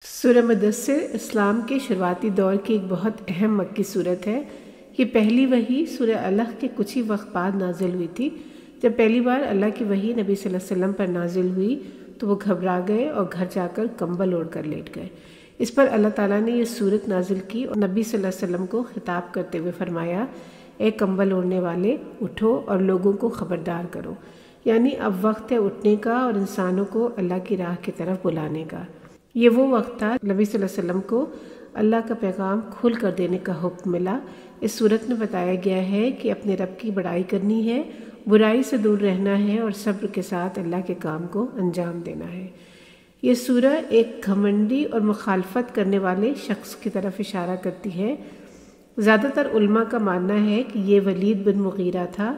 سورہ مدثر اسلام کے شروعاتی دور کی ایک بہت اہم مکی صورت ہے۔ یہ پہلی وحی سورہ الح کے کچھ ہی وقت بعد نازل ہوئی تھی۔ جب پہلی بار اللہ کی وحی نبی صلی اللہ علیہ وسلم پر نازل ہوئی تو وہ گھبرا گئے اور گھر جا کر کمبل اوڑھ کر لیٹ گئے۔ اس پر اللہ تعالیٰ نے یہ صورت نازل کی اور نبی صلی اللہ علیہ وسلم کو خطاب کرتے ہوئے فرمایا، اے کمبل اوڑھنے والے، اٹھو اور لوگوں کو خبردار کرو، یعنی اب وقت ہے اٹھنے کا اور انسانوں کو اللہ کی راہ کی طرف بلانے کا۔ یہ وہ وقت تھا نبی صلی اللہ علیہ وسلم کو اللہ کا پیغام کھل کر دینے کا حکم ملا۔ اس صورت میں بتایا گیا ہے کہ اپنے رب کی بڑائی کرنی ہے، برائی سے دور رہنا ہے اور صبر کے ساتھ اللہ کے کام کو انجام دینا ہے۔ یہ سورہ ایک گھمنڈی اور مخالفت کرنے والے شخص کی طرف اشارہ کرتی ہے۔ زیادہ تر علماء کا ماننا ہے کہ یہ ولید بن مغیرہ تھا۔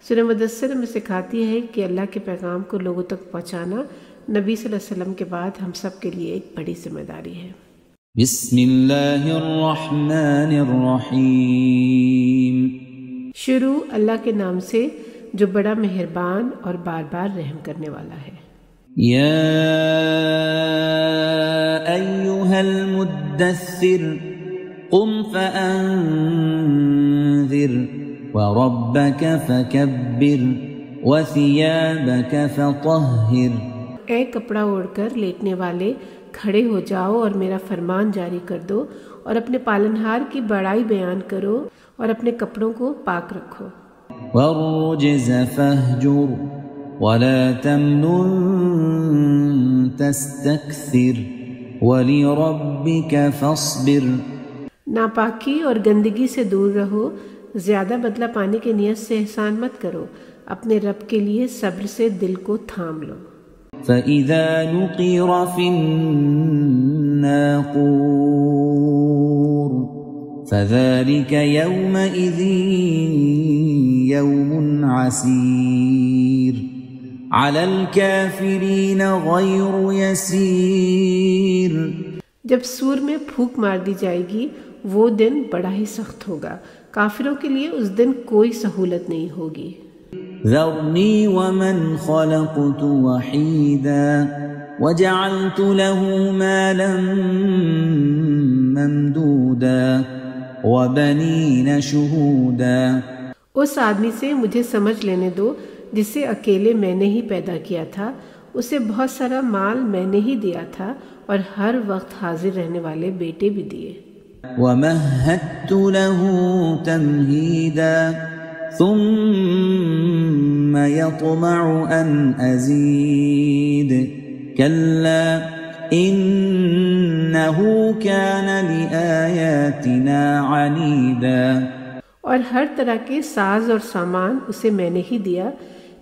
سورہ مدثر میں سکھاتی ہے کہ اللہ کے پیغام کو لوگوں تک پہنچانا نبی صلی اللہ علیہ وسلم کے بعد ہم سب کے لیے ایک بڑی ذمہ داری ہے۔ بسم اللہ الرحمن الرحیم۔ شروع اللہ کے نام سے جو بڑا مہربان اور بار بار رحم کرنے والا ہے۔ یا ایہا المدثر قم فانذر وربک فکبر وثیابک فطہر۔ اے کپڑا اوڑھ کر لیٹنے والے، کھڑے ہو جاؤ اور میرا فرمان جاری کر دو اور اپنے پالنہار کی بڑائی بیان کرو اور اپنے کپڑوں کو پاک رکھو۔ والرجز فاہجر ولا تمنن تستکثر ولربک فاصبر۔ ناپاکی اور گندگی سے دور رہو، زیادہ بدلہ پانے کی نیت سے احسان مت کرو، اپنے رب کے لیے صبر سے دل کو تھام لو۔ فَإِذَا نُقِرَ فِي النَّاقُورِ فَذَلِكَ يَوْمَئِذٍ يَوْمٌ عَسِيرٌ عَلَى الْكَافِرِينَ غَيْرُ يَسِيرٌ۔ جب سور میں پھونک مار دی جائے گی وہ دن بڑا ہی سخت ہوگا، کافروں کے لیے اس دن کوئی سہولت نہیں ہوگی۔ ذرنی ومن خلقت وحیدا وجعلت له مالا ممدودا وبنین شہودا۔ اس آدمی سے مجھے سمجھ لینے دو جسے اکیلے میں نے ہی پیدا کیا تھا، اسے بہت سارا مال میں نے ہی دیا تھا اور ہر وقت حاضر رہنے والے بیٹے بھی دیے۔ ومہدت له تمہیدا ثم يطمع ان ازید کلا انه كان لآیاتنا عنیدا۔ اور ہر طرح کے ساز اور سامان اسے میں نے ہی دیا،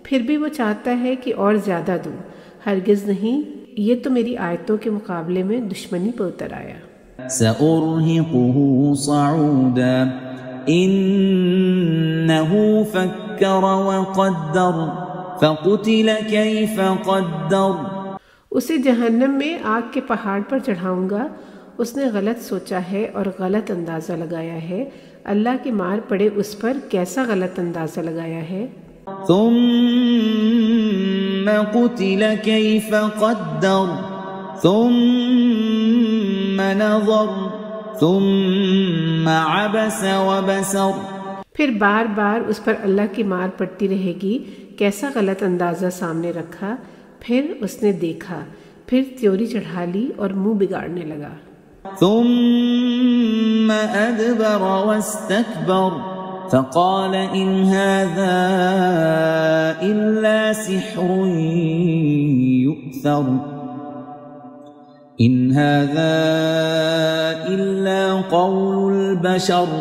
پھر بھی وہ چاہتا ہے کہ اور زیادہ دوں۔ ہرگز نہیں، یہ تو میری آیتوں کے مقابلے میں دشمنی پر اتر آیا۔ سأرهقه صعودا انه فکر وقدر فقتل کیف قدر۔ اسے جہنم میں آگ کے پہاڑ پر چڑھاؤں گا، اس نے غلط سوچا ہے اور غلط اندازہ لگایا ہے۔ اللہ کی مار پڑے اس پر کیسا غلط اندازہ لگایا ہے۔ ثم قتل کیف قدر ثم نظر ثم عبس وبسر۔ پھر بار بار اس پر اللہ کی مار پڑتی رہے گی، کیسا غلط اندازہ سامنے رکھا، پھر اس نے دیکھا، پھر تیوری چڑھا لی اور منہ بگاڑنے لگا۔ ثم ادبر واستكبر فقال ان هذا الا سحر يؤثر ان هذا الا قول البشر۔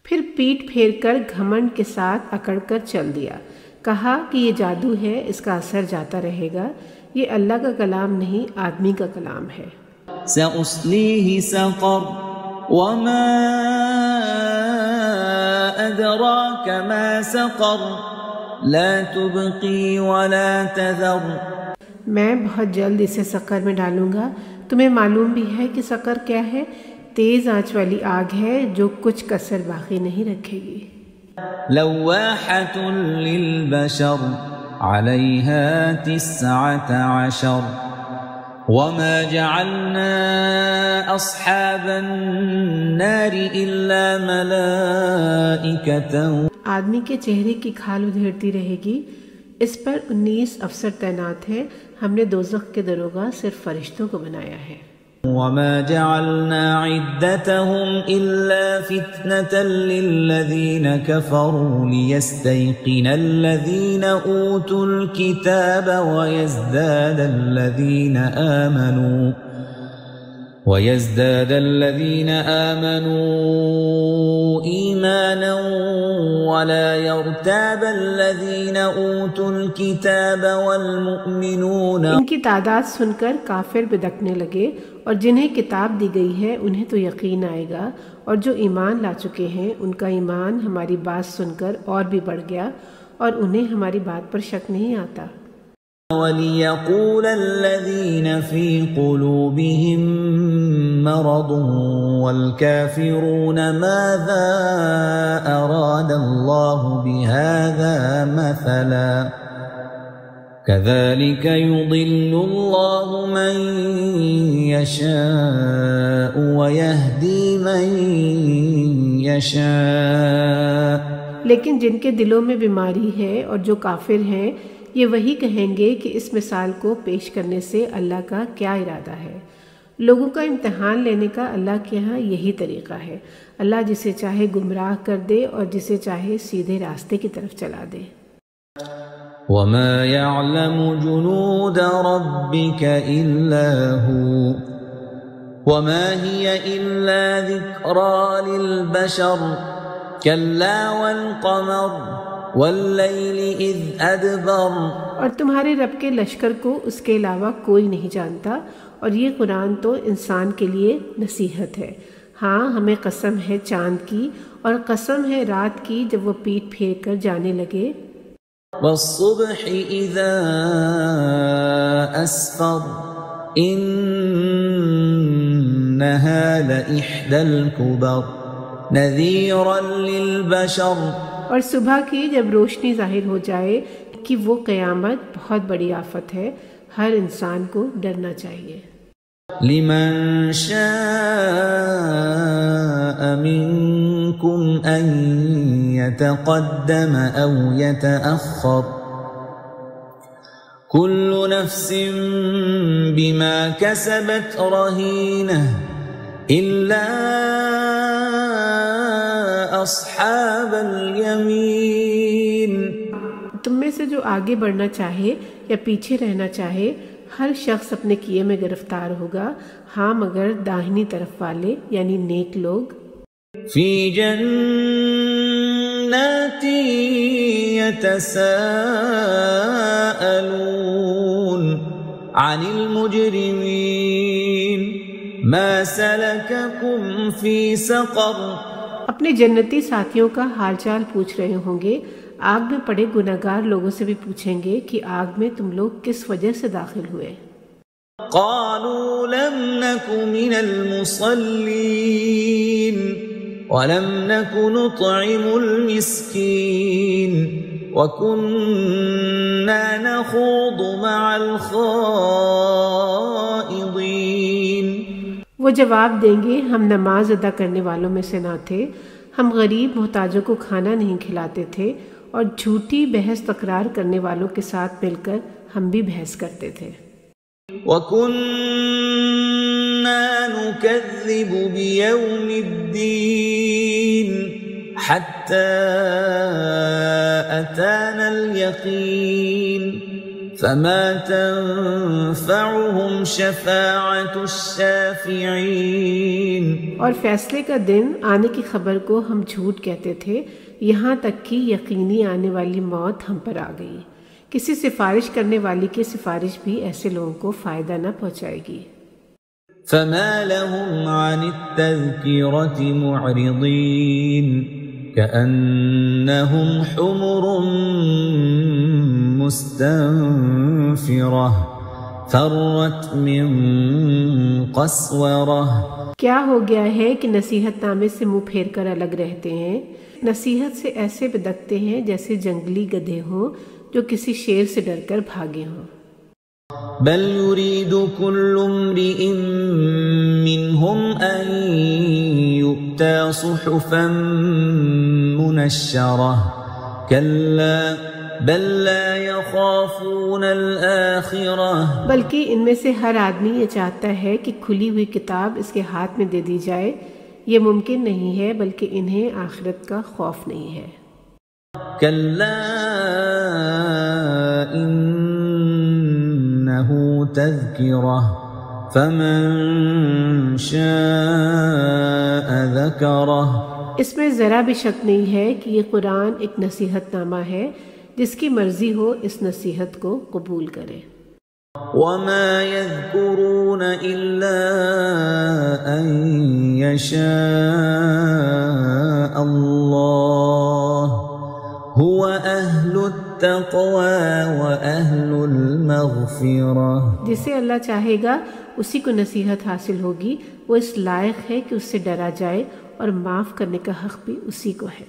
پھر پیٹ پھیر کر گھمنڈ کے ساتھ اکڑ کر چل دیا، کہا کہ یہ جادو ہے، اس کا اثر جاتا رہے گا، یہ اللہ کا کلام نہیں آدمی کا کلام ہے۔ سأصليه سقر وما أدراك ما سقر لا تبقي ولا تذر۔ میں بہت جلد اسے سقر میں ڈالوں گا، تمہیں معلوم بھی ہے کہ سقر کیا ہے؟ تیز آنچ والی آگ ہے جو کچھ کسر باقی نہیں رکھے گی۔ لواحة للبشر علیہا 19 وما جعلنا اصحاب النار الا ملائکۃ. آدمی کے چہرے کی کھال ادھیڑتی رہے گی، اس پر 19 افسر تعینات ہیں. ہم نے دوزخ کے دروغہ صرف فرشتوں کو بنایا ہے. وما جعلنا عدتهم الا فتنة للذین كفروا ليستيقن الذین اوتوا الكتاب ويزداد الذين آمنوا إيمانا ولا يرتاب الذين أوتوا الكتاب والمؤمنون. ان کی تعداد سن کر کافر بدکنے لگے، اور جنہیں کتاب دی گئی ہے انہیں تو یقین آئے گا، اور جو ایمان لا چکے ہیں ان کا ایمان ہماری بات سن کر اور بھی بڑھ گیا، اور انہیں ہماری بات پر شک نہیں آتا. وَلِيَقُولَ الَّذِينَ فِي قُلُوبِهِم مَّرَضٌ وَالْكَافِرُونَ مَاذَا أَرَادَ اللَّهُ بِهَذَا مَثَلًا كَذَلِكَ يُضِلُّ اللَّهُ مَن يَشَاءُ وَيَهْدِي مَن يَشَاءُ. لیکن جن کے دلوں میں بیماری ہے اور جو کافر ہیں، یہ وہی کہیں گے کہ اس مثال کو پیش کرنے سے اللہ کا کیا ارادہ ہے. لوگوں کا امتحان لینے کا اللہ کے ہاں یہی طریقہ ہے. اللہ جسے چاہے گمراہ کر دے اور جسے چاہے سیدھے راستے کی طرف چلا دے. وَمَا يَعْلَمُ جُنُودَ رَبِّكَ إِلَّا هُوَ وَمَا هِيَ إِلَّا ذِكْرَى لِلْبَشَرِ كَلَّا وَالْقَمَرِ وَاللَّيْلِ إِذْ أَدْبَرَ. اور تمہارے رب کے لشکر کو اس کے علاوہ کوئی نہیں جانتا، اور یہ قرآن تو انسان کے لیے نصیحت ہے. ہاں، ہمیں قسم ہے چاند کی، اور قسم ہے رات کی جب وہ پیٹ پھیر کر جانے لگے. وَالصُّبْحِ إِذَا أَسْفَرَ إِنَّهَا لَإِحْدَى الْكُبَرِ نَذِيرًا لِلْبَشَرِ. اور صبح کی جب روشنی ظاہر ہو جائے کہ وہ قیامت بہت بڑی آفت ہے، ہر انسان کو ڈرنا چاہیے. لمن شاء منكم أن يتقدم أو يتأخر كل نفس بما كسبت رهينة إلا أصحاب اليمين. تم میں سے جو آگے بڑھنا چاہے یا پیچھے رہنا چاہے، ہر شخص اپنے کیے میں گرفتار ہوگا، ہاں مگر داہنی طرف والے یعنی نیک لوگ. فی جنات یتساءلون عن المجرمین ما سلککم فی سقر. اپنے جنتی ساتھیوں کا حال چال پوچھ رہے ہوں گے. آگ میں پڑے گناہگار لوگوں سے بھی پوچھیں گے کہ آگ میں تم لوگ کس وجہ سے داخل ہوئے. قالوا لم نك من المصلين ولم نك نطعم المسكين وكنا نخوض مع الخائضين. وہ جواب دیں گے، ہم نماز ادا کرنے والوں میں سے نہ تھے، ہم غریب محتاجوں کو کھانا نہیں کھلاتے تھے، اور جھوٹی بحث تکرار کرنے والوں کے ساتھ مل کر ہم بھی بحث کرتے تھے. وَكُنَّا نُكَذِّبُ بِيَوْمِ الدِّينِ حَتَّى أَتَانَا الْيَقِينُ فَمَا تَنفَعُهُمْ شَفَاعَةُ الشَّافِعِينَ. اور فیصلے کا دن آنے کی خبر کو ہم جھوٹ کہتے تھے، یہاں تک کہ یقینی آنے والی موت ہم پر آ گئی. کسی سفارش کرنے والی کی سفارش بھی ایسے لوگوں کو فائدہ نہ پہنچائے گی. فما لهم عن التذکرة معرضین كأنهم حمر مستنفرة فرت من قسورة. کیا ہو گیا ہے کہ نصیحت نامے سے منہ پھیر کر الگ رہتے ہیں؟ نصیحت سے ایسے بدکتے ہیں جیسے جنگلی گدھے ہوں جو کسی شیر سے ڈر کر بھاگے ہوں. بل يريد كل امرئ منهم أن يؤتى صحفا منشرة كلا بل لا يخافون الآخرة بلکہ ان میں سے ہر آدمی یہ چاہتا ہے کہ کھلی ہوئی کتاب اس کے ہاتھ میں دے دی جائے. یہ ممکن نہیں ہے بلکہ انہیں آخرت کا خوف نہیں ہے. كلا إنه تذكرة فمن شاء ذكره اس میں ذرا بھی شک نہیں ہے کہ یہ قرآن ایک نصیحت نامہ ہے، جس کی مرضی ہو اس نصیحت کو قبول کرے. وما يذكرون إلا أن يشاء الله هو أهل التقوى وأهل المغفرة. جسے اللہ چاہے گا اسی کو نصیحت حاصل ہوگی. وہ اس لائق ہے کہ اس سے ڈرا جائے اور معاف کرنے کا حق بھی اسی کو ہے.